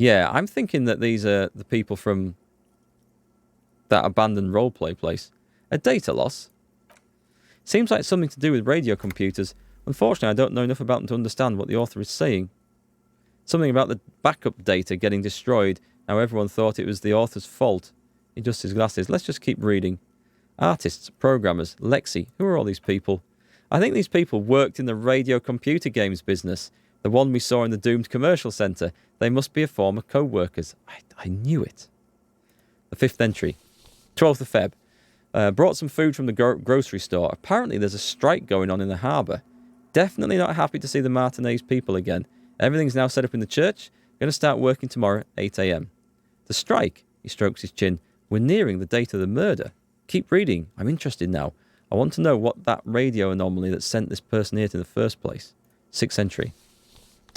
Yeah, I'm thinking that these are the people from that abandoned roleplay place. A data loss? Seems like something to do with radio computers. Unfortunately, I don't know enough about them to understand what the author is saying. Something about the backup data getting destroyed. Now everyone thought it was the author's fault. He adjusts his glasses. Let's just keep reading. Artists, programmers, Lexi. Who are all these people? I think these people worked in the radio computer games business. The one we saw in the doomed commercial centre. They must be a former co-workers. I knew it. The fifth entry. 12th of Feb. Brought some food from the grocery store. Apparently there's a strike going on in the harbour. Definitely not happy to see the Martinez people again. Everything's now set up in the church. Going to start working tomorrow, 8 a.m. The strike, he strokes his chin. We're nearing the date of the murder. Keep reading. I'm interested now. I want to know what that radio anomaly that sent this person here to the first place. 6th entry.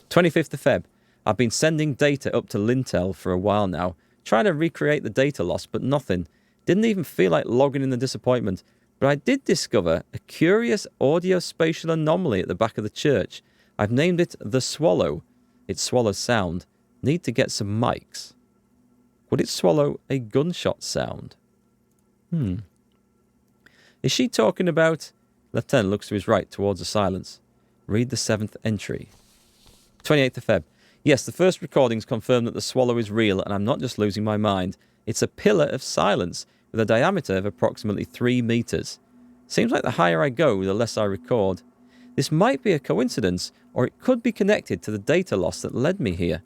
25th of Feb. I've been sending data up to Lintel for a while now. Trying to recreate the data loss, but nothing. Didn't even feel like logging in the disappointment. But I did discover a curious audio-spatial anomaly at the back of the church. I've named it the Swallow. It swallows sound. Need to get some mics. Would it swallow a gunshot sound? Is she talking about... Lieutenant looks to his right towards the silence. Read the 7th entry. 28th of Feb. Yes, the first recordings confirm that the swallow is real, and I'm not just losing my mind. It's a pillar of silence with a diameter of approximately 3 meters. Seems like the higher I go, the less I record. This might be a coincidence, or it could be connected to the data loss that led me here.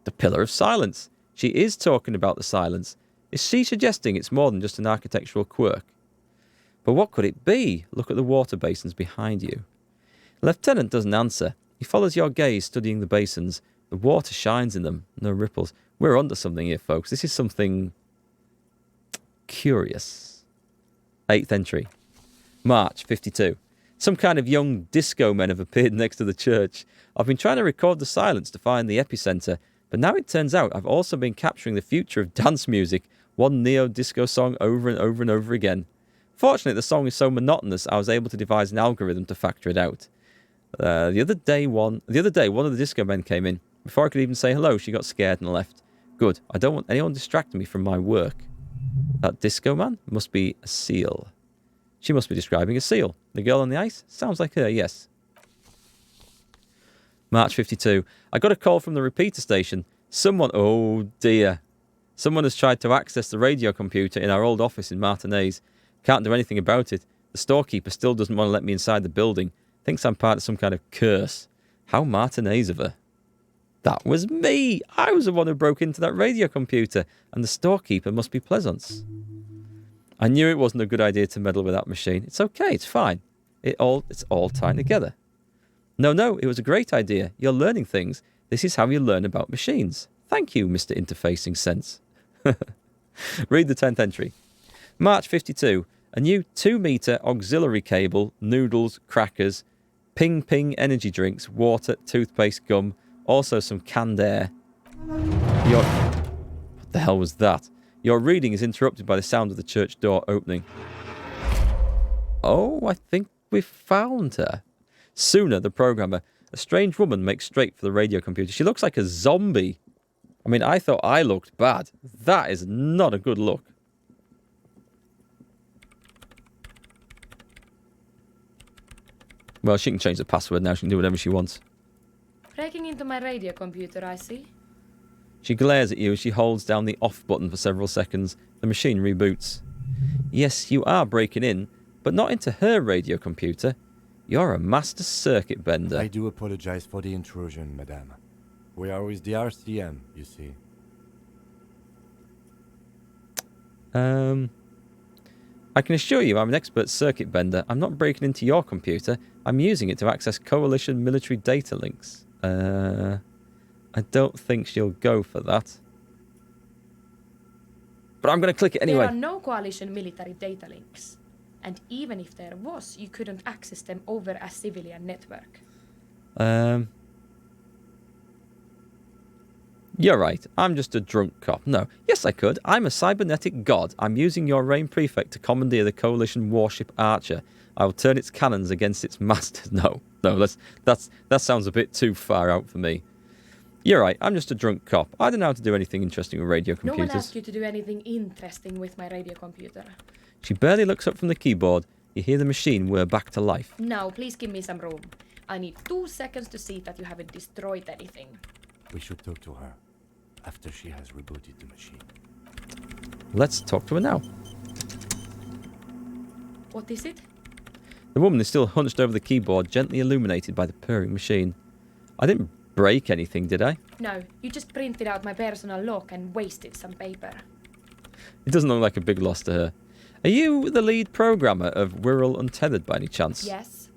The pillar of silence. She is talking about the silence. Is she suggesting it's more than just an architectural quirk? But what could it be? Look at the water basins behind you. Lieutenant doesn't answer. He follows your gaze, studying the basins. The water shines in them. No ripples. We're onto something here, folks. This is something curious. 8th entry. March 52. Some kind of young disco men have appeared next to the church. I've been trying to record the silence to find the epicenter, but now it turns out I've also been capturing the future of dance music, one neo-disco song over and over and over again. Fortunately, the song is so monotonous I was able to devise an algorithm to factor it out. The other day, one of the disco men came in. Before I could even say hello, she got scared and left. Good. I don't want anyone distracting me from my work. That disco man must be a seal. She must be describing a seal. The girl on the ice? Sounds like her, yes. March 52. I got a call from the repeater station. Oh dear. Someone has tried to access the radio computer in our old office in Martinez. Can't do anything about it. The storekeeper still doesn't want to let me inside the building. Thinks I'm part of some kind of curse. How Martinez of her. That was me. I was the one who broke into that radio computer, and the storekeeper must be Pleasance. I knew it wasn't a good idea to meddle with that machine. It's okay, it's fine. It's all tied together. No, it was a great idea. You're learning things. This is how you learn about machines. Thank you, Mr. Interfacing Sense. Read the 10th entry. March 52. A new 2-meter auxiliary cable, noodles, crackers, ping energy drinks, water, toothpaste, gum, also some canned air. What the hell was that? Your reading is interrupted by the sound of the church door opening. Oh, I think we found her. Sooner, the programmer. A strange woman makes straight for the radio computer. She looks like a zombie. I mean, I thought I looked bad. That is not a good look. Well, she can change the password now. She can do whatever she wants. Breaking into my radio computer, I see. She glares at you as she holds down the off button for several seconds. The machine reboots. Yes, you are breaking in, but not into her radio computer. You're a master circuit bender. I do apologize for the intrusion, madame. We are with the RCM, you see. I can assure you I'm an expert circuit bender. I'm not breaking into your computer. I'm using it to access coalition military data links. I don't think she'll go for that. But I'm going to click it anyway. There are no coalition military data links. And even if there was, you couldn't access them over a civilian network. You're right. I'm just a drunk cop. No. Yes, I could. I'm a cybernetic god. I'm using your Reign Prefect to commandeer the coalition warship Archer. I will turn its cannons against its masters. No, that sounds a bit too far out for me. You're right, I'm just a drunk cop. I don't know how to do anything interesting with radio No one computers. asked you to do anything interesting with my radio computer. She barely looks up from the keyboard. You hear the machine whir back to life. Now, please give me some room. I need 2 seconds to see that you haven't destroyed anything. We should talk to her after she has rebooted the machine. Let's talk to her now. What is it? The woman is still hunched over the keyboard, gently illuminated by the purring machine. I didn't break anything, did I? No, you just printed out my personal log and wasted some paper. It doesn't look like a big loss to her. Are you the lead programmer of Wirral Untethered by any chance? Yes.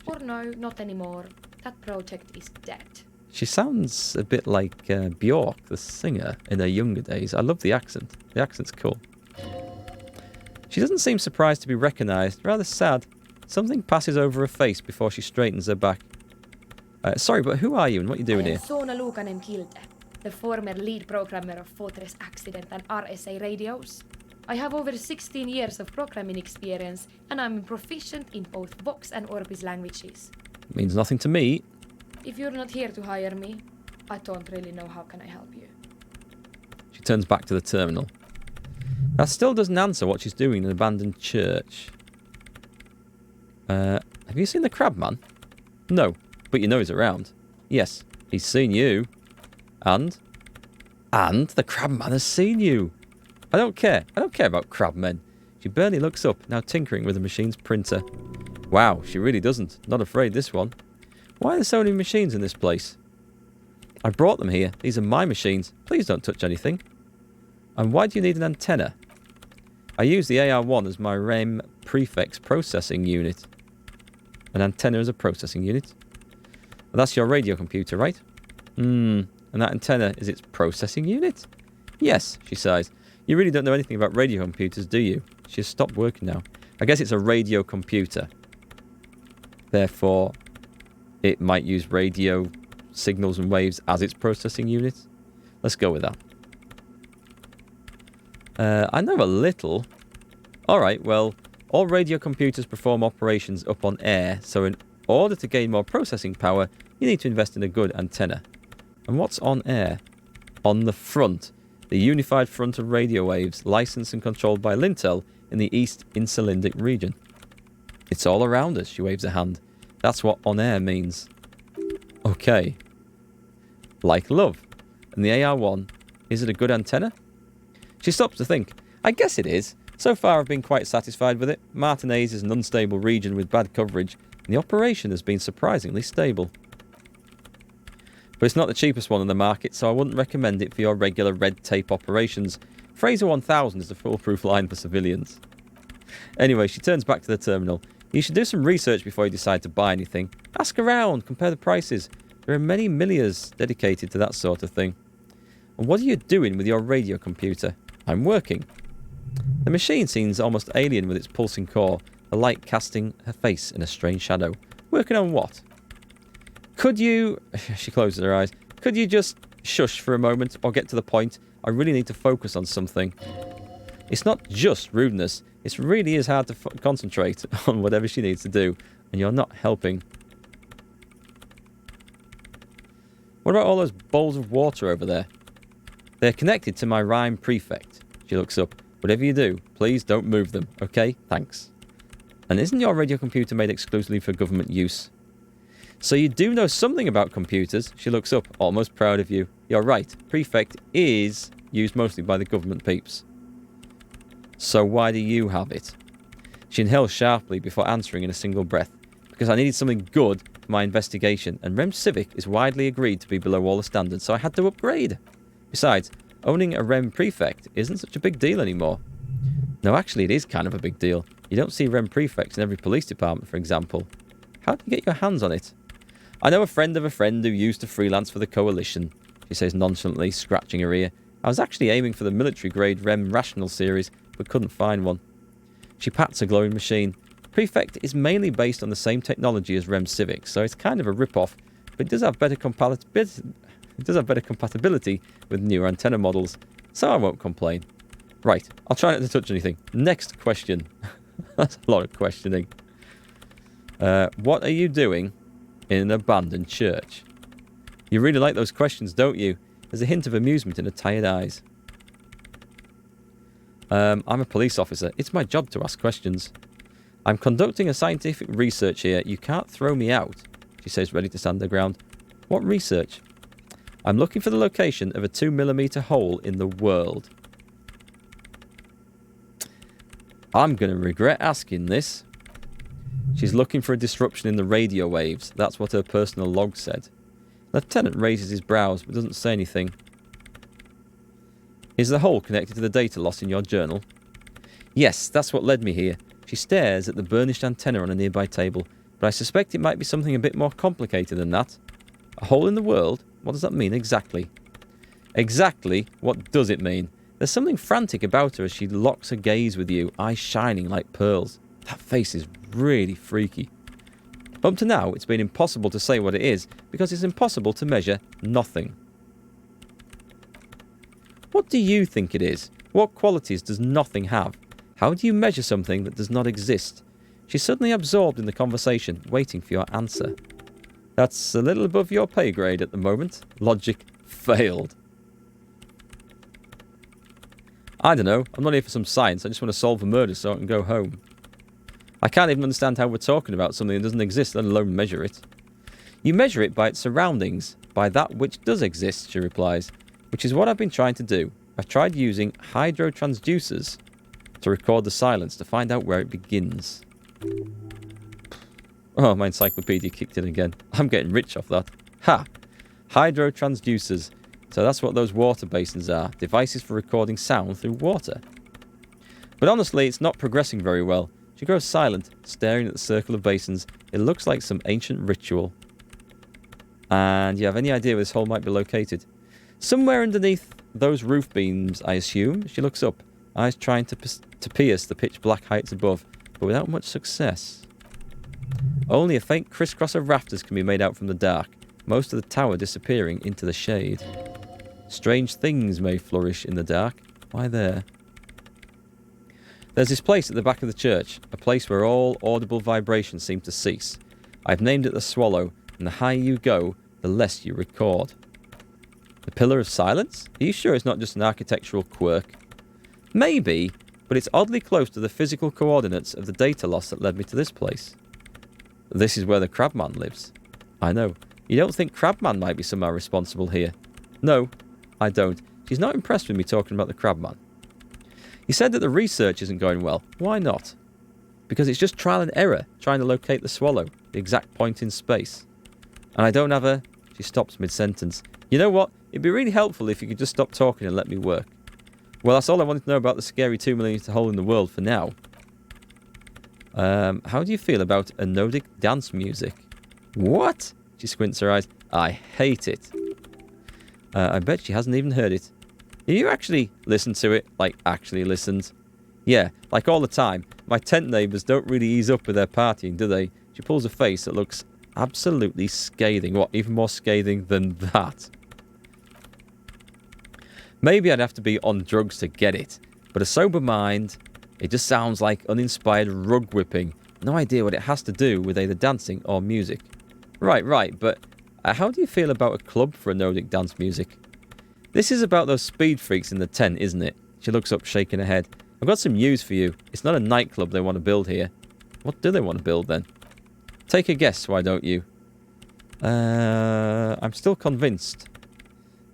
Or no, not anymore. That project is dead. She sounds a bit like Björk, the singer, in her younger days. I love the accent. The accent's cool. She doesn't seem surprised to be recognised, rather sad. Something passes over her face before she straightens her back. Sorry, but who are you and what are you doing here? Sona Lukanen Kilde, the former lead programmer of Fortress Accident and RSA radios. I have over 16 years of programming experience and I'm proficient in both Vox and Orbis languages. Means nothing to me. If you're not here to hire me, I don't really know how can I help you. She turns back to the terminal. That still doesn't answer what she's doing in an abandoned church. Have you seen the crab man? No, but you know he's around. Yes, he's seen you. And the crab man has seen you. I don't care. I don't care about crab men. She barely looks up, now tinkering with the machine's printer. Wow, she really doesn't. Not afraid, this one. Why are there so many machines in this place? I brought them here. These are my machines. Please don't touch anything. And why do you need an antenna? I use the AR-1 as my REM prefix processing unit. An antenna as a processing unit? Well, that's your radio computer, right? And that antenna is its processing unit? Yes, she sighs. You really don't know anything about radio computers, do you? She has stopped working now. I guess it's a radio computer. Therefore, it might use radio signals and waves as its processing unit. Let's go with that. I know a little. Alright, well, all radio computers perform operations up on air, so in order to gain more processing power, you need to invest in a good antenna. And what's on air? On the front. The unified front of radio waves, licensed and controlled by Lintel in the East Insulindic region. It's all around us, she waves a hand. That's what on air means. Okay. Like love. And the AR-1, is it a good antenna? She stops to think. I guess it is. So far I've been quite satisfied with it. Martinez is an unstable region with bad coverage, and the operation has been surprisingly stable. But it's not the cheapest one in the market, so I wouldn't recommend it for your regular red tape operations. Fraser 1000 is the foolproof line for civilians. Anyway, she turns back to the terminal. You should do some research before you decide to buy anything. Ask around, compare the prices. There are many milliers dedicated to that sort of thing. And what are you doing with your radio computer? I'm working. The machine seems almost alien with its pulsing core, the light casting her face in a strange shadow. Working on what? Could you... She closes her eyes. Could you just shush for a moment or get to the point? I really need to focus on something. It's not just rudeness. It really is hard to concentrate on whatever she needs to do. And you're not helping. What about all those bowls of water over there? They're connected to my rhyme prefect. She looks up. Whatever you do, please don't move them, okay? Thanks. And isn't your radio computer made exclusively for government use? So you do know something about computers. She looks up, almost proud of you. You're right. Prefect is used mostly by the government peeps. So why do you have it? She inhales sharply before answering in a single breath. Because I needed something good for my investigation, and REM Civic is widely agreed to be below all the standards, so I had to upgrade. Besides, owning a REM Prefect isn't such a big deal anymore. No, actually it is kind of a big deal. You don't see REM Prefects in every police department, for example. How do you get your hands on it? I know a friend of a friend who used to freelance for the Coalition, she says nonchalantly, scratching her ear. I was actually aiming for the military-grade REM Rational series, but couldn't find one. She pats a glowing machine. Prefect is mainly based on the same technology as REM Civic, so it's kind of a rip-off, but it does have better compatibility with newer antenna models, so I won't complain. Right, I'll try not to touch anything. Next question. That's a lot of questioning. What are you doing in an abandoned church? You really like those questions, don't you? There's a hint of amusement in her tired eyes. I'm a police officer. It's my job to ask questions. I'm conducting a scientific research here. You can't throw me out, she says, ready to stand her ground. What research? I'm looking for the location of a 2mm hole in the world. I'm going to regret asking this. She's looking for a disruption in the radio waves. That's what her personal log said. Lieutenant raises his brows but doesn't say anything. Is the hole connected to the data loss in your journal? Yes, that's what led me here. She stares at the burnished antenna on a nearby table, but I suspect it might be something a bit more complicated than that. A hole in the world? What does that mean exactly? Exactly what does it mean? There's something frantic about her as she locks her gaze with you, eyes shining like pearls. That face is really freaky. Up to now, it's been impossible to say what it is, because it's impossible to measure nothing. What do you think it is? What qualities does nothing have? How do you measure something that does not exist? She's suddenly absorbed in the conversation, waiting for your answer. That's a little above your pay grade at the moment. Logic failed. I don't know. I'm not here for some science. I just want to solve a murder so I can go home. I can't even understand how we're talking about something that doesn't exist, let alone measure it. You measure it by its surroundings, by that which does exist, she replies, which is what I've been trying to do. I've tried using hydrotransducers to record the silence to find out where it begins. Oh, my encyclopedia kicked in again. I'm getting rich off that. Ha! Hydrotransducers. So that's what those water basins are. Devices for recording sound through water. But honestly, it's not progressing very well. She grows silent, staring at the circle of basins. It looks like some ancient ritual. And you have any idea where this hole might be located? Somewhere underneath those roof beams, I assume. She looks up, eyes trying to pierce the pitch black heights above, but without much success. Only a faint crisscross of rafters can be made out from the dark, most of the tower disappearing into the shade. Strange things may flourish in the dark. Why there? There's this place at the back of the church, a place where all audible vibrations seem to cease. I've named it the Swallow, and the higher you go, the less you record. The Pillar of Silence? Are you sure it's not just an architectural quirk? Maybe, but it's oddly close to the physical coordinates of the data loss that led me to this place. This is where the Crabman lives. I know. You don't think Crabman might be somehow responsible here? No, I don't. She's not impressed with me talking about the Crabman. You said that the research isn't going well. Why not? Because it's just trial and error, trying to locate the Swallow, the exact point in space. And I don't have a... She stops mid-sentence. You know what? It'd be really helpful if you could just stop talking and let me work. Well, that's all I wanted to know about the scary 2mm hole in the world for now. How do you feel about anodic dance music? What? She squints her eyes. I hate it. I bet she hasn't even heard it. Have you actually listened to it? Like, actually listened? Yeah, like all the time. My tent neighbours don't really ease up with their partying, do they? She pulls a face that looks absolutely scathing. What, even more scathing than that? Maybe I'd have to be on drugs to get it. But a sober mind, it just sounds like uninspired rug whipping. No idea what it has to do with either dancing or music. Right, but how do you feel about a club for anodic dance music? This is about those speed freaks in the tent, isn't it? She looks up, shaking her head. I've got some news for you. It's not a nightclub they want to build here. What do they want to build then? Take a guess, why don't you? I'm still convinced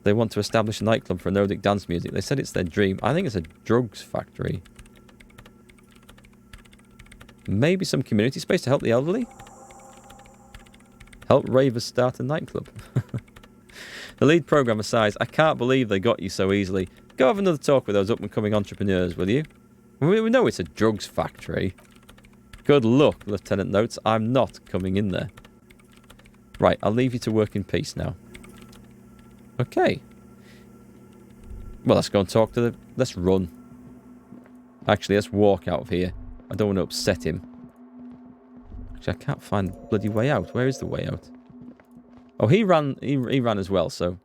they want to establish a nightclub for anodic dance music. They said it's their dream. I think it's a drugs factory. Maybe some community space to help the elderly? Help ravers start a nightclub. The lead programmer sighs. I can't believe they got you so easily. Go have another talk with those up-and-coming entrepreneurs, will you? We know it's a drugs factory. Good luck, Lieutenant notes. I'm not coming in there. Right, I'll leave you to work in peace now. Okay. Well, let's go and talk to the... Let's run. Actually, let's walk out of here. I don't want to upset him. Actually, I can't find the bloody way out. Where is the way out? Oh, he ran as well, so...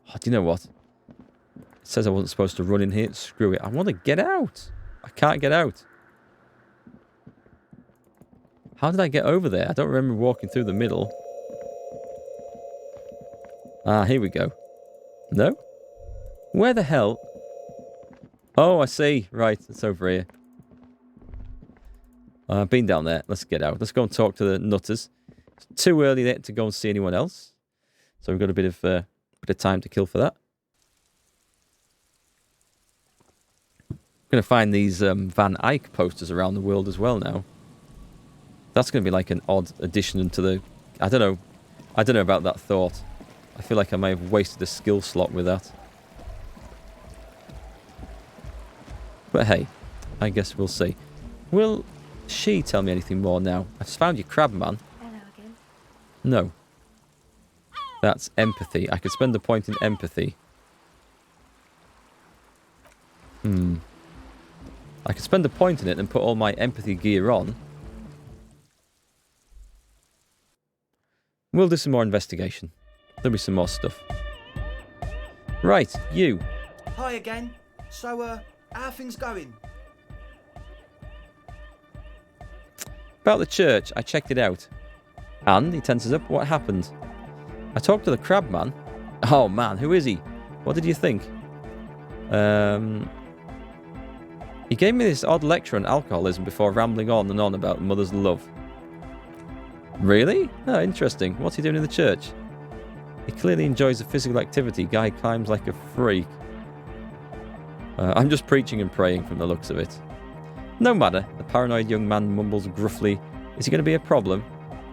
Oh, do you know what? It says I wasn't supposed to run in here. Screw it. I want to get out. I can't get out. How did I get over there? I don't remember walking through the middle. Ah, here we go. No? Where the hell? Oh, I see. Right, it's over here. I've been down there. Let's get out. Let's go and talk to the nutters. It's too early yet to go and see anyone else. So we've got a bit of time to kill for that. I'm going to find these Van Eyck posters around the world as well now. That's going to be like an odd addition to the... I don't know about that thought. I feel like I may have wasted a skill slot with that. But hey, I guess we'll see. Will she tell me anything more now? I've found your crab man. Hello again. No. That's empathy. I could spend a point in empathy. I could spend a point in it and put all my empathy gear on. We'll do some more investigation. There'll be some more stuff. Right, you. Hi again. So, how are things going? About the church, I checked it out. And, he tenses up, what happened? I talked to the crab man. Oh man, who is he? What did you think? He gave me this odd lecture on alcoholism before rambling on and on about mother's love. Really? Oh, interesting. What's he doing in the church? He clearly enjoys the physical activity. Guy climbs like a freak. I'm just preaching and praying from the looks of it. No matter, the paranoid young man mumbles gruffly. Is he going to be a problem?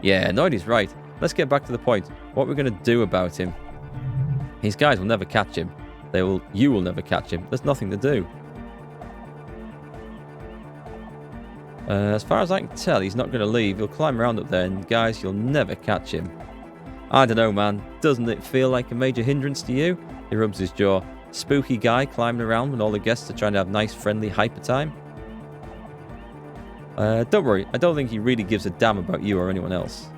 Yeah, Noidy's right. Let's get back to the point. What we're going to do about him. These guys will never catch him. You will never catch him. There's nothing to do. As far as I can tell, he's not going to leave. He'll climb around up there, and guys, you'll never catch him. I don't know, man. Doesn't it feel like a major hindrance to you? He rubs his jaw. Spooky guy climbing around when all the guests are trying to have nice, friendly hyper time. Don't worry. I don't think he really gives a damn about you or anyone else.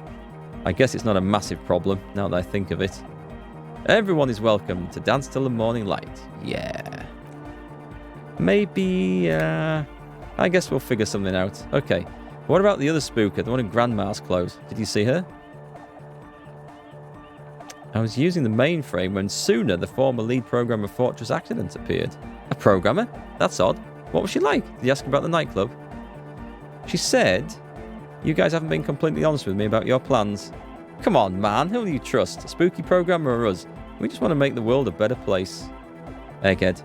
I guess it's not a massive problem, now that I think of it. Everyone is welcome to dance till the morning light. Yeah. Maybe, I guess we'll figure something out. Okay. What about the other spooker, the one in Grandma's clothes? Did you see her? I was using the mainframe when Suna, the former lead programmer of Fortress Accident, appeared. A programmer? That's odd. What was she like? Did you ask about the nightclub? She said, you guys haven't been completely honest with me about your plans. Come on, man. Who do you trust? A spooky programmer or us? We just want to make the world a better place. Egghead.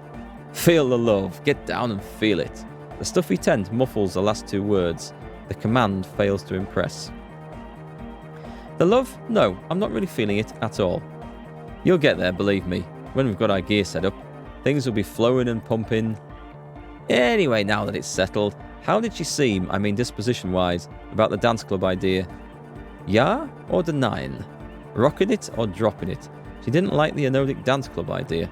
Feel the love. Get down and feel it. The stuffy tent muffles the last two words. The command fails to impress. The love? No, I'm not really feeling it at all. You'll get there, believe me. When we've got our gear set up, things will be flowing and pumping. Anyway, now that it's settled, how did she seem, I mean disposition-wise, about the dance club idea? Yeah or denying? Rocking it or dropping it? She didn't like the Anodic dance club idea.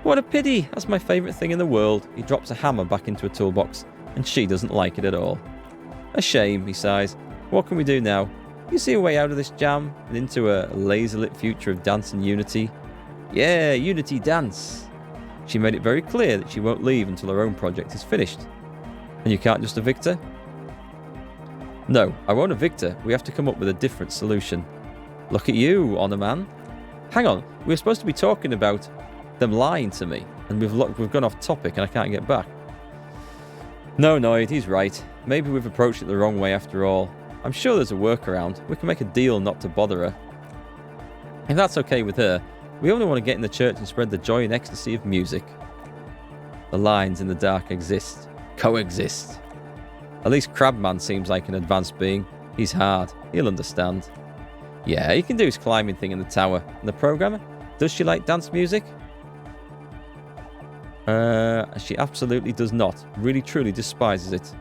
What a pity! That's my favourite thing in the world. He drops a hammer back into a toolbox, and she doesn't like it at all. A shame, he sighs. What can we do now? You see a way out of this jam and into a laser-lit future of dance and unity? Yeah, unity dance. She made it very clear that she won't leave until her own project is finished. And you can't just evict her? No, I won't evict her. We have to come up with a different solution. Look at you, Honor Man. Hang on, we were supposed to be talking about them lying to me, and we've gone off topic and I can't get back. No, Noid, he's right. Maybe we've approached it the wrong way after all. I'm sure there's a workaround. We can make a deal not to bother her. If that's okay with her, we only want to get in the church and spread the joy and ecstasy of music. The lines in the dark exist. Coexist. At least Crabman seems like an advanced being. He's hard. He'll understand. Yeah, he can do his climbing thing in the tower. And the programmer? Does she like dance music? She absolutely does not. Really, truly despises it.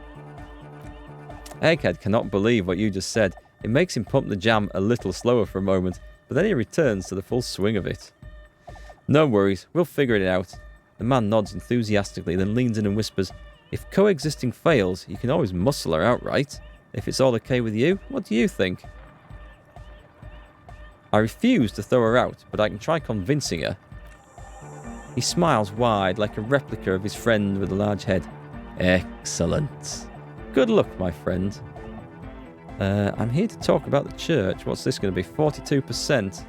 Egghead cannot believe what you just said. It makes him pump the jam a little slower for a moment, but then he returns to the full swing of it. No worries, we'll figure it out. The man nods enthusiastically, then leans in and whispers, if coexisting fails, you can always muscle her outright. If it's all okay with you, what do you think? I refuse to throw her out, but I can try convincing her. He smiles wide, like a replica of his friend with a large head. Excellent. Good luck, my friend. I'm here to talk about the church. What's this going to be? 42%.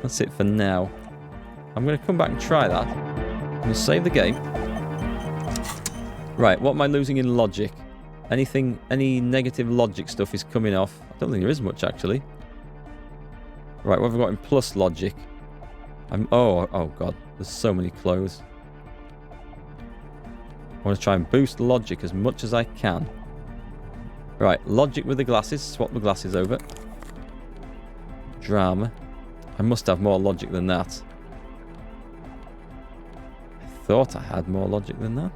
That's it for now. I'm going to come back and try that. I'm going to save the game. Right, what am I losing in logic? Any negative logic stuff is coming off. I don't think there is much, actually. Right, what have I got in plus logic? Oh god, there's so many clothes. I want to try and boost logic as much as I can. Right, logic with the glasses. Swap the glasses over. Drama. I must have more logic than that. I thought I had more logic than that.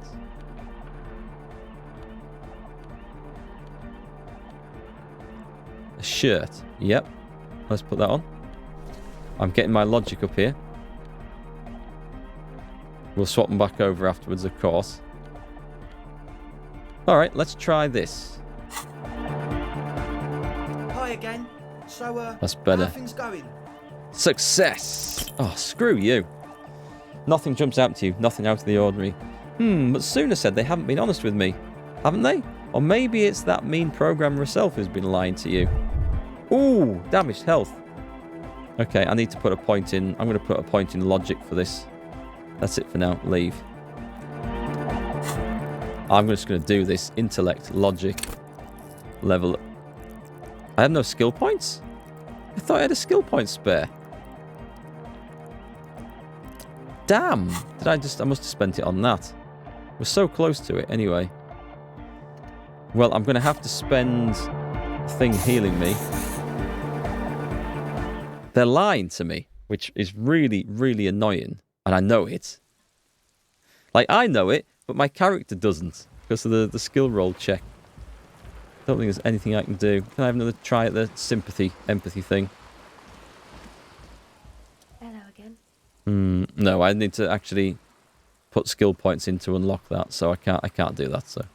A shirt. Yep. Let's put that on. I'm getting my logic up here. We'll swap them back over afterwards, of course. Alright, let's try this. Hi again. So, That's better. how things going? Success! Oh, screw you. Nothing jumps out to you. Nothing out of the ordinary. But Suna said they haven't been honest with me. Haven't they? Or maybe it's that mean programmer herself who's been lying to you. Ooh, damaged health. Okay, I need to put a point in. I'm going to put a point in logic for this. That's it for now. Leave. I'm just going to do this. Intellect, logic, level. I have no skill points? I thought I had a skill point spare. Damn. I must have spent it on that. We're so close to it anyway. Well, I'm going to have to spend the thing healing me. They're lying to me, which is really, really annoying. And I know it. Like, I know it, but my character doesn't. Because of the skill roll check. Don't think there's anything I can do. Can I have another try at the sympathy, empathy thing? Hello again. No, I need to actually put skill points in to unlock that. So I can't do that, so.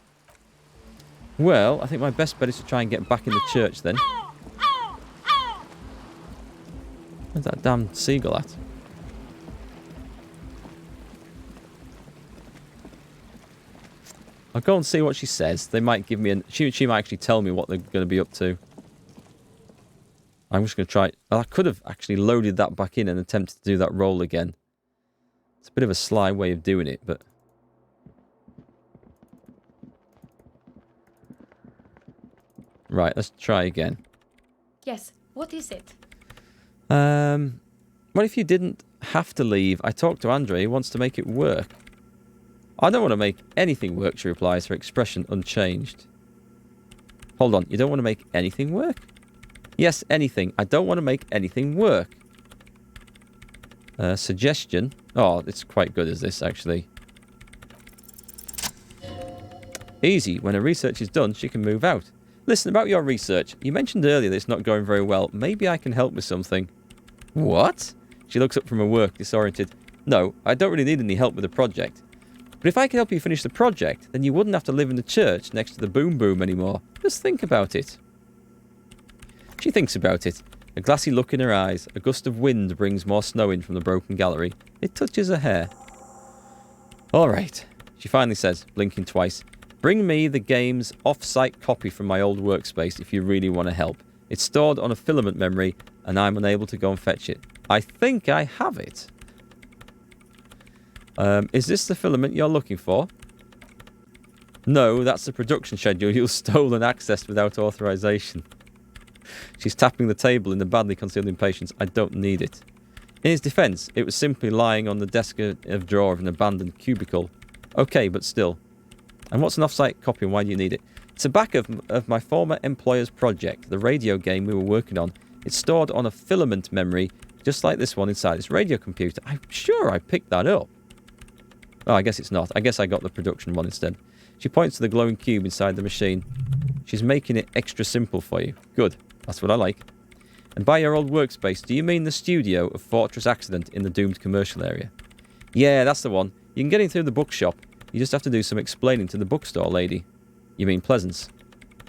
Well, I think my best bet is to try and get back in the church then. Where's that damn seagull at? I'll go and see what she says. They might give me she might actually tell me what they're going to be up to. I'm just going to try. I could have actually loaded that back in and attempted to do that roll again. It's a bit of a sly way of doing it, but... Right, let's try again. Yes, what is it? What if you didn't have to leave? I talked to Andre. He wants to make it work. I don't want to make anything work, she replies, her expression unchanged. Hold on, you don't want to make anything work? Yes, anything. I don't want to make anything work. Suggestion. Oh, it's quite good as this, actually. Easy. When her research is done, she can move out. Listen, about your research. You mentioned earlier that it's not going very well. Maybe I can help with something. What? She looks up from her work, disoriented. No, I don't really need any help with the project. But if I could help you finish the project, then you wouldn't have to live in the church next to the boom boom anymore. Just think about it. She thinks about it. A glassy look in her eyes. A gust of wind brings more snow in from the broken gallery. It touches her hair. All right, she finally says, blinking twice. Bring me the game's off-site copy from my old workspace if you really want to help. It's stored on a filament memory, and I'm unable to go and fetch it. I think I have it. Is this the filament you're looking for? No, that's the production schedule you stole and accessed without authorization. She's tapping the table in the badly concealed impatience. I don't need it. In his defense, it was simply lying on the desk of drawer of an abandoned cubicle. Okay, but still. And what's an off-site copy and why do you need it? It's a backup of my former employer's project, the radio game we were working on. It's stored on a filament memory, just like this one inside this radio computer. I'm sure I picked that up. Oh, I guess it's not. I guess I got the production one instead. She points to the glowing cube inside the machine. She's making it extra simple for you. Good. That's what I like. And by your old workspace, do you mean the studio of Fortress Accident in the doomed commercial area? Yeah, that's the one. You can get in through the bookshop. You just have to do some explaining to the bookstore lady. You mean Pleasance?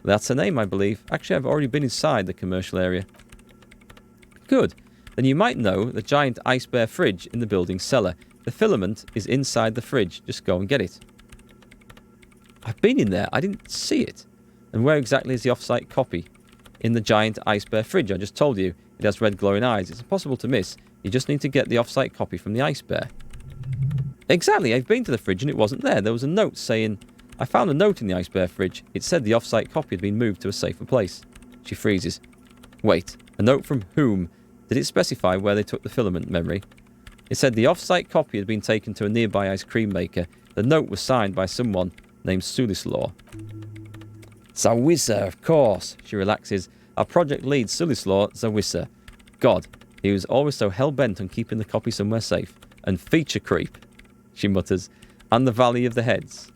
That's her name, I believe. Actually, I've already been inside the commercial area. Good. Then you might know the giant ice bear fridge in the building's cellar. The filament is inside the fridge. Just go and get it. I've been in there. I didn't see it. And where exactly is the off-site copy? in the giant ice bear fridge. I just told you. It has red glowing eyes. It's impossible to miss. You just need to get the off-site copy from the ice bear. Exactly. I've been to the fridge and it wasn't there. There was a note saying... I found a note in the ice bear fridge. It said the off-site copy had been moved to a safer place. She freezes. Wait. A note from whom? Did it specify where they took the filament memory? It said the off-site copy had been taken to a nearby ice cream maker. The note was signed by someone named Sulislaw. Zawissa, of course. She relaxes. Our project lead, Sulislaw Zawissa. God, he was always so hell-bent on keeping the copy somewhere safe. And feature creep, she mutters. And the Valley of the Heads.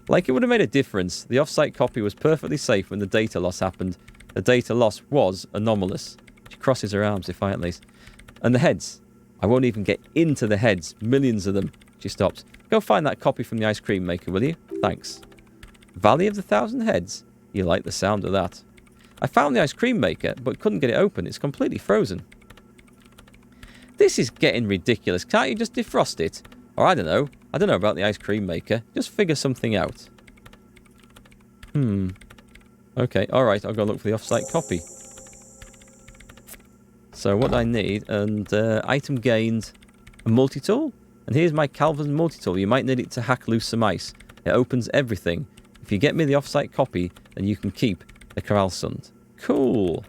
Like it would have made a difference. The off-site copy was perfectly safe when the data loss happened. The data loss was anomalous. She crosses her arms defiantly. And the heads. I won't even get into the heads. Millions of them. She stops. Go find that copy from the ice cream maker, will you? Thanks. Valley of the Thousand Heads? You like the sound of that. I found the ice cream maker, but couldn't get it open. It's completely frozen. This is getting ridiculous. Can't you just defrost it? Or I don't know. I don't know about the ice cream maker. Just figure something out. Okay, alright. I'll go look for the off-site copy. So what I need, and item gained, a multi-tool. And here's my Calvin's multi-tool. You might need it to hack loose some ice. It opens everything. If you get me the off-site copy, then you can keep the Karlsund. Cool.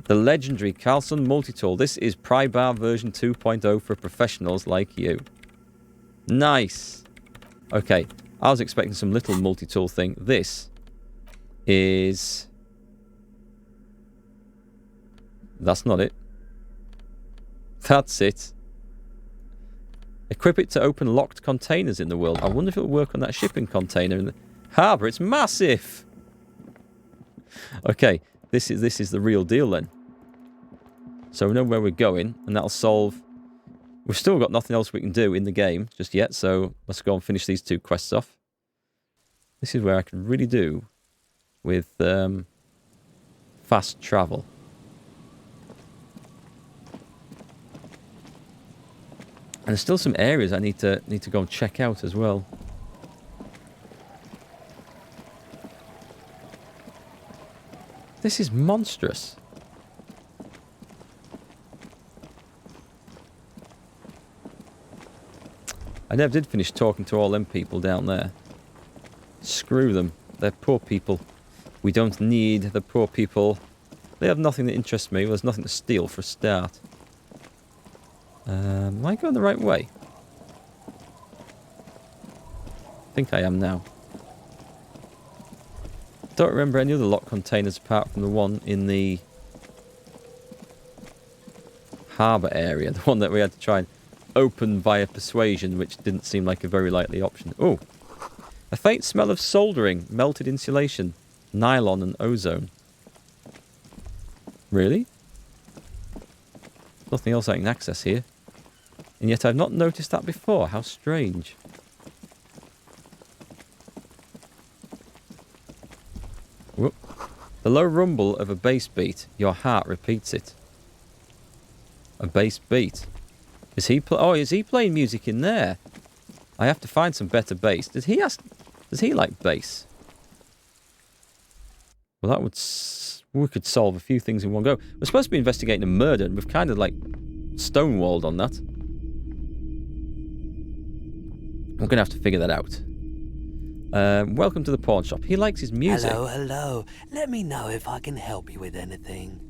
The legendary Karlsund multi-tool. This is Prybar version 2.0 for professionals like you. Nice. Okay, I was expecting some little multi-tool thing. This is... That's not it. That's it. Equip it to open locked containers in the world. I wonder if it'll work on that shipping container in the harbour. It's massive. Okay, this is the real deal then. So we know where we're going, and that'll solve... We've still got nothing else we can do in the game just yet, so let's go and finish these 2 quests off. This is where I can really do with fast travel. And there's still some areas I need to go and check out as well. This is monstrous. I never did finish talking to all them people down there. Screw them. They're poor people. We don't need the poor people. They have nothing that interests me. Well, there's nothing to steal for a start. Am I going the right way? I think I am now. Don't remember any other locked containers apart from the one in the harbour area. The one that we had to try and open via persuasion, which didn't seem like a very likely option. Oh! A faint smell of soldering, melted insulation, nylon and ozone. Really? Nothing else I can access here. And yet I've not noticed that before. How strange. Whoop. The low rumble of a bass beat. Your heart repeats it. A bass beat. Is he playing music in there? I have to find some better bass. Does he like bass? Well, that would... We could solve a few things in one go. We're supposed to be investigating a murder, and we've kind of, like, stonewalled on that. We're going to have to figure that out. Welcome to the pawn shop. He likes his music. Hello, hello. Let me know if I can help you with anything.